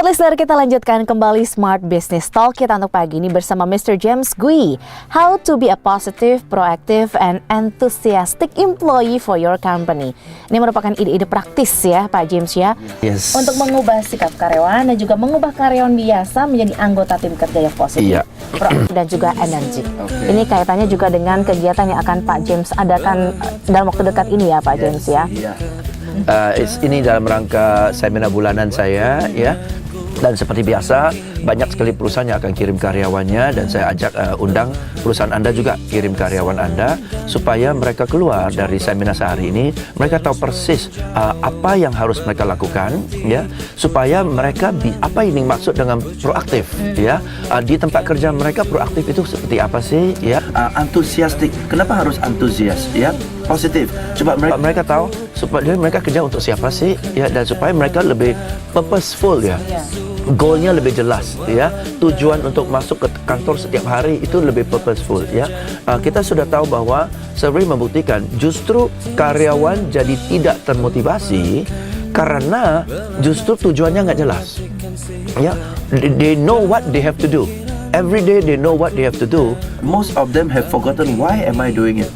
Sobat listener, kita lanjutkan kembali Smart Business Talk kita untuk pagi ini bersama Mr. James Gui. How to be a positive, proactive, and enthusiastic employee for your company. Ini merupakan ide-ide praktis ya Pak James ya. Yes. Untuk mengubah sikap karyawan dan juga mengubah karyawan biasa menjadi anggota tim kerja yang positif, proaktif dan juga energi. Ini kaitannya juga dengan kegiatan yang akan Pak James adakan dalam waktu dekat ini ya Pak James ya. Ini dalam rangka seminar bulanan saya ya. Dan seperti biasa, banyak sekali perusahaan yang akan kirim karyawannya dan saya ajak undang perusahaan Anda juga kirim karyawan Anda supaya mereka keluar dari seminar sehari ini, mereka tahu persis apa yang harus mereka lakukan ya, supaya mereka apa yang maksud dengan proaktif ya. Di tempat kerja mereka proaktif itu seperti apa sih ya? Antusiastik. Kenapa harus antusias ya? Positif. Coba mereka tahu supaya mereka kerja untuk siapa sih ya, dan supaya mereka lebih purposeful ya. Goalnya lebih jelas ya, tujuan untuk masuk ke kantor setiap hari itu lebih purposeful ya. Kita sudah tahu bahwa survei membuktikan justru karyawan jadi tidak termotivasi karena justru tujuannya nggak jelas ya. They know what they have to do. Every day they know what they have to do. Most of them have forgotten why am I doing it.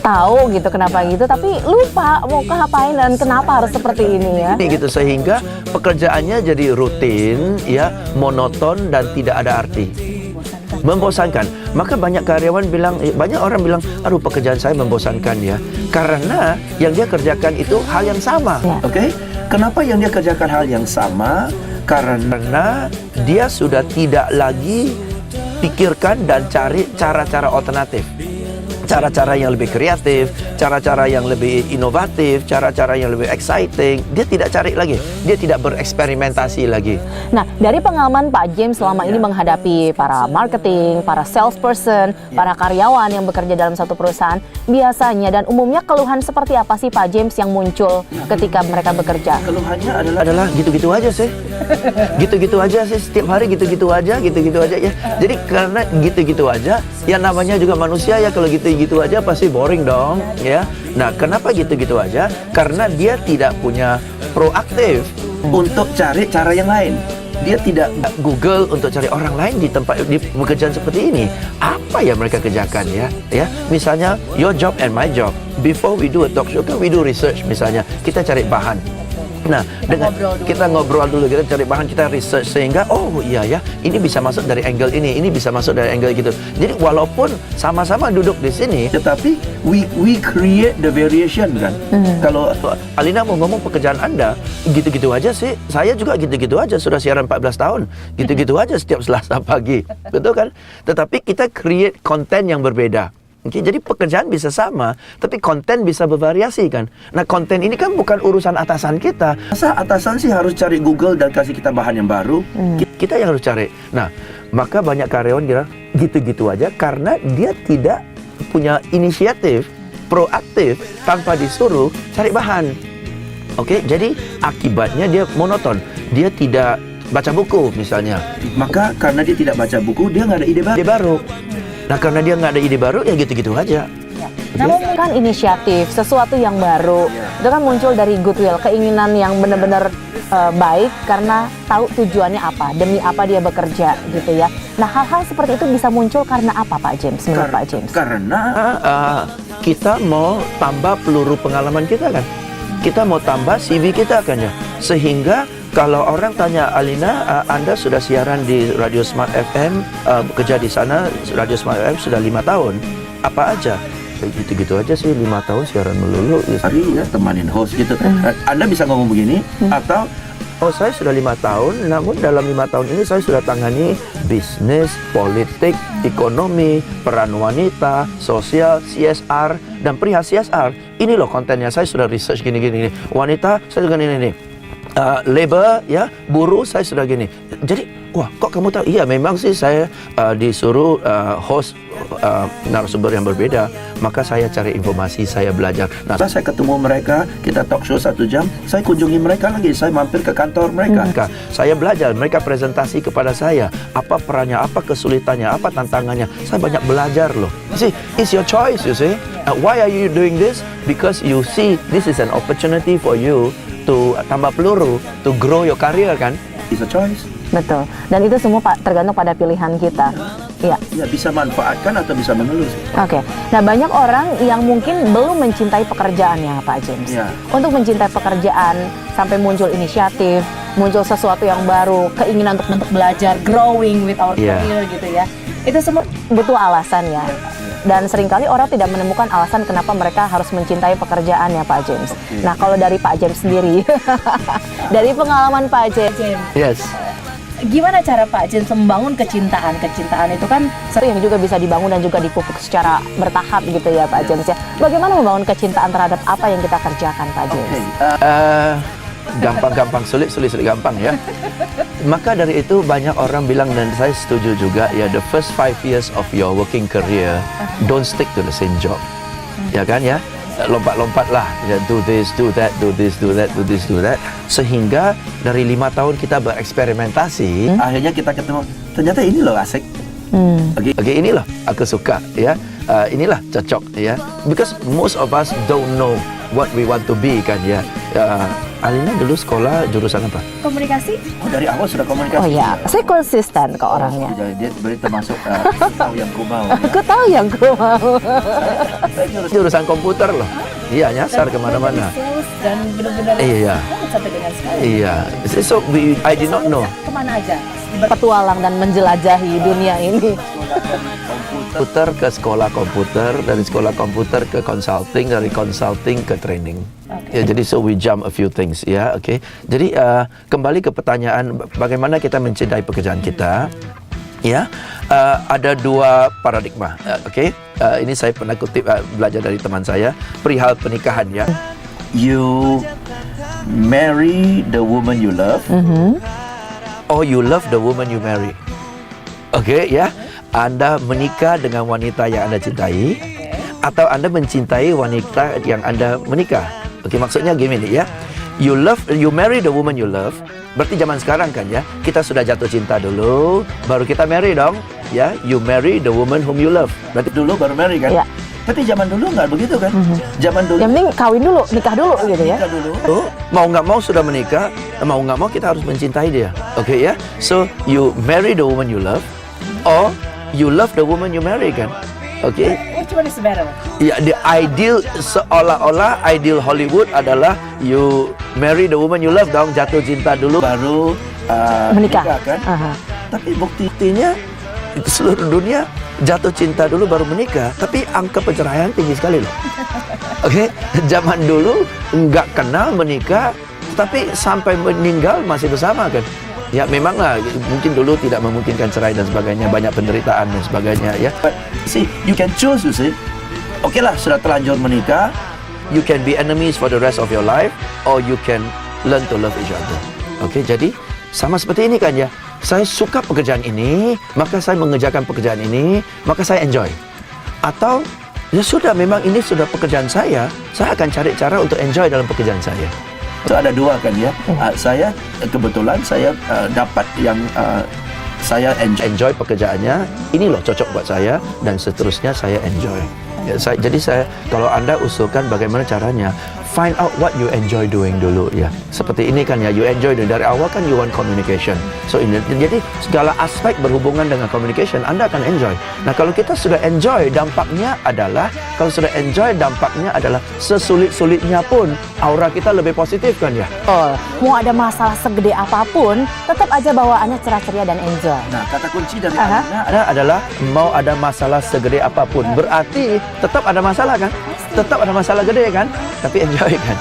Tahu gitu kenapa gitu, tapi lupa mau ngapain dan kenapa harus seperti ini ya. Gitu sehingga pekerjaannya jadi rutin ya, monoton dan tidak ada arti. Membosankan. Maka banyak karyawan bilang, banyak orang bilang, aduh pekerjaan saya membosankan ya. Karena yang dia kerjakan itu hal yang sama. Ya. Oke? Kenapa yang dia kerjakan hal yang sama? Karena dia sudah tidak lagi pikirkan dan cari cara-cara alternatif. Cara-cara yang lebih kreatif, cara-cara yang lebih inovatif, cara-cara yang lebih exciting. Dia tidak cari lagi, dia tidak bereksperimentasi lagi. Nah, dari pengalaman Pak James selama ini menghadapi para marketing, para salesperson, para karyawan yang bekerja dalam satu perusahaan, biasanya dan umumnya keluhan seperti apa sih Pak James yang muncul ketika mereka bekerja? Keluhannya Adalah gitu-gitu aja sih. Gitu-gitu aja sih, setiap hari gitu-gitu aja ya. Jadi karena gitu-gitu aja, ya namanya juga manusia ya, kalau gitu-gitu aja pasti boring dong ya. Nah, kenapa gitu-gitu aja? Karena dia tidak punya proaktif untuk cari cara yang lain. Dia tidak Google untuk cari orang lain di tempat di pekerjaan seperti ini. Apa yang mereka kerjakan ya? Ya, misalnya your job and my job. Before we do a talk show, kan we do research misalnya. Kita cari bahan. Nah, dengan kita ngobrol dulu, kita cari bahan, kita research sehingga oh iya ya, ini bisa masuk dari angle ini bisa masuk dari angle gitu. Jadi walaupun sama-sama duduk di sini, tetapi we create the variation kan. kalau Alina mau ngomong pekerjaan Anda gitu-gitu aja sih, saya juga gitu-gitu aja, sudah siaran 14 tahun, gitu-gitu aja setiap Selasa pagi, betul kan? Tetapi kita create konten yang berbeda. Oke, jadi pekerjaan bisa sama, tapi konten bisa bervariasi kan. Nah, konten ini kan bukan urusan atasan kita. Masa atasan sih harus cari Google dan kasih kita bahan yang baru? Kita yang harus cari. Nah, maka banyak karyawan bilang gitu-gitu aja karena dia tidak punya inisiatif, proaktif, tanpa disuruh cari bahan. Oke, jadi akibatnya dia monoton. Dia tidak baca buku misalnya. Maka karena dia tidak baca buku, dia nggak ada ide baru. Nah, karena dia nggak ada ide baru, ya gitu-gitu aja. Namun kan inisiatif, sesuatu yang baru, itu kan muncul dari goodwill, keinginan yang benar-benar baik karena tahu tujuannya apa, demi apa dia bekerja gitu ya. Nah, hal-hal seperti itu bisa muncul karena apa Pak James, menurut Pak James? Karena kita mau tambah peluru pengalaman kita kan. Kita mau tambah CV kita kan ya. Sehingga kalau orang tanya, Alina, Anda sudah siaran di Radio Smart FM, bekerja di sana, Radio Smart FM sudah 5 tahun. Apa aja? Gitu-gitu aja sih, 5 tahun siaran melulu. hari ya temanin host gitu. Anda bisa ngomong begini atau saya sudah 5 tahun, namun dalam 5 tahun ini saya sudah tangani bisnis, politik, ekonomi, peran wanita, sosial, CSR, dan perihal CSR. Ini loh kontennya, saya sudah research gini-gini. Wanita, saya juga ini. Labor ya, buruh saya sudah gini. Jadi wah, kok kamu tahu? Iya, memang sih saya disuruh host narasumber yang berbeda, maka saya cari informasi, saya belajar. Nah, saya ketemu mereka, kita talk show 1 jam, saya kunjungi mereka lagi, saya mampir ke kantor mereka. Saya belajar, mereka presentasi kepada saya, apa perannya, apa kesulitannya, apa tantangannya. Saya banyak belajar loh. You see, it's your choice, you see. Why are you doing this? Because you see this is an opportunity for you to tambah peluru, to grow your career kan. is a choice. Betul. Dan itu semua tergantung pada pilihan kita. Iya. Ya, bisa manfaatkan atau bisa mengeluh. Oke. Nah, banyak orang yang mungkin belum mencintai pekerjaannya, Pak James. Ya. Untuk mencintai pekerjaan sampai muncul inisiatif, muncul sesuatu yang baru, keinginan untuk belajar, growing with our career gitu ya. Itu semua butuh alasan ya. Dan seringkali orang tidak menemukan alasan kenapa mereka harus mencintai pekerjaannya, Pak James. Nah, kalau dari Pak James sendiri, dari pengalaman Pak James, Yes. gimana cara Pak James membangun kecintaan? Kecintaan itu kan sering juga bisa dibangun dan juga dipupuk secara bertahap gitu ya, Pak James ya. Bagaimana membangun kecintaan terhadap apa yang kita kerjakan, Pak James? Gampang-gampang, sulit gampang ya. Maka dari itu banyak orang bilang, dan saya setuju juga ya, the first 5 years of your working career, don't stick to the same job. Ya kan ya? Lompat-lompat lah, ya, do this, do that, do this, do that, do this, do that, sehingga dari 5 tahun kita bereksperimentasi, Akhirnya kita ketemu, ternyata ini loh asik. Oke, inilah aku suka ya, inilah cocok ya, because most of us don't know what we want to be kan ya. Alina dulu sekolah jurusan apa? Komunikasi? Oh, dari awal sudah komunikasi. Oh ya, saya konsisten ke orangnya. Dia berarti termasuk tahu yang ku mau. Aku tahu yang gue mau. Jurusan komputer loh. Iya, nyasar kemana-mana. Dan benar-benar Iya. sampai dengan sekarang. Iya. So I did not know. Kemana aja? Petualang dan menjelajahi dunia ini. Komputer ke sekolah komputer, dari sekolah komputer ke consulting, dari consulting ke training. Ya, jadi so we jump a few things ya, oke. Jadi kembali ke pertanyaan bagaimana kita mencintai pekerjaan kita. Ya, ada 2 paradigma, oke. Ini saya pernah kutip belajar dari teman saya perihal pernikahan ya. You marry the woman you love. Or you love the woman you marry. Oke ya, Anda menikah dengan wanita yang Anda cintai, atau Anda mencintai wanita yang Anda menikah. Oke, maksudnya gini ya, you marry the woman you love. Berarti zaman sekarang kan ya, kita sudah jatuh cinta dulu, baru kita marry dong. Ya, you marry the woman whom you love. Berarti dulu baru marry kan? Iya. Tapi zaman dulu nggak begitu kan? Zaman dulu Yang penting kawin dulu, nikah dulu gitu ya. nikah dulu. Mau nggak mau sudah menikah, mau nggak mau kita harus mencintai dia. Oke ya, so you marry the woman you love, or you love the woman you marry kan? Oke. Which one is better? Ya, the ideal seolah-olah ideal Hollywood adalah you marry the woman you love dong, jatuh cinta dulu Baru Menikah. kan? Aha. tapi buktinya di seluruh dunia jatuh cinta dulu baru menikah, tapi angka perceraian tinggi sekali loh. Oke, zaman dulu nggak kenal menikah, tapi sampai meninggal masih bersama kan. Ya memanglah mungkin dulu tidak memungkinkan cerai dan sebagainya, banyak penderitaan dan sebagainya ya. But see, you can choose, you see. Oke lah, sudah terlanjur menikah. You can be enemies for the rest of your life, or you can learn to love each other. Oke, jadi sama seperti ini kan ya. Saya suka pekerjaan ini, maka saya mengerjakan pekerjaan ini, maka saya enjoy. Atau ya sudah, memang ini sudah pekerjaan saya akan cari cara untuk enjoy dalam pekerjaan saya. Itu ada 2 kan ya. Saya kebetulan saya dapat yang saya Enjoy pekerjaannya, ini loh cocok buat saya, dan seterusnya saya enjoy. Ya, jadi kalau Anda usulkan bagaimana caranya, find out what you enjoy doing dulu ya. Seperti ini kan ya, you enjoy dari awal kan you want communication. So jadi segala aspek berhubungan dengan communication Anda akan enjoy. Nah, kalau kita sudah enjoy, dampaknya adalah sesulit-sulitnya pun aura kita lebih positif kan ya. Oh, mau ada masalah segede apapun, tetap aja bawaannya cerah ceria dan enjoy. Nah, kata kunci dari Aha. Alina Adalah mau ada masalah segede apapun, berarti tetap ada masalah kan? Tetap ada masalah gede kan? Tapi enjoy kan?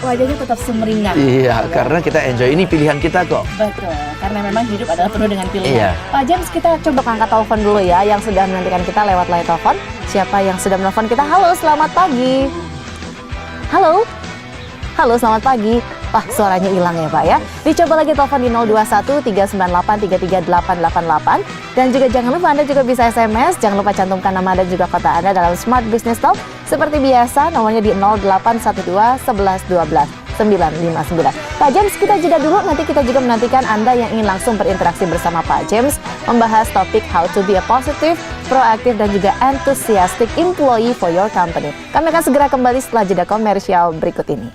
Wajahnya tetap sumringah. Iya, karena kita enjoy, ini pilihan kita kok. Betul, karena memang hidup adalah penuh dengan pilihan. Iya. Pak James, kita coba angkat telepon dulu ya, yang sudah menantikan kita lewat line telepon. Siapa yang sudah menelpon kita? Halo, selamat pagi. Halo, selamat pagi. Wah, suaranya hilang ya Pak ya. Dicoba lagi telepon di 021 398 33888. Dan juga jangan lupa Anda juga bisa SMS. Jangan lupa cantumkan nama dan juga kota Anda dalam Smart Business Talk. Seperti biasa, nomornya di 0812 11 12 959. Pak James, kita jeda dulu. Nanti kita juga menantikan Anda yang ingin langsung berinteraksi bersama Pak James, membahas topik how to be a positive, proaktif, dan juga enthusiastic employee for your company. Kami akan segera kembali setelah jeda komersial berikut ini.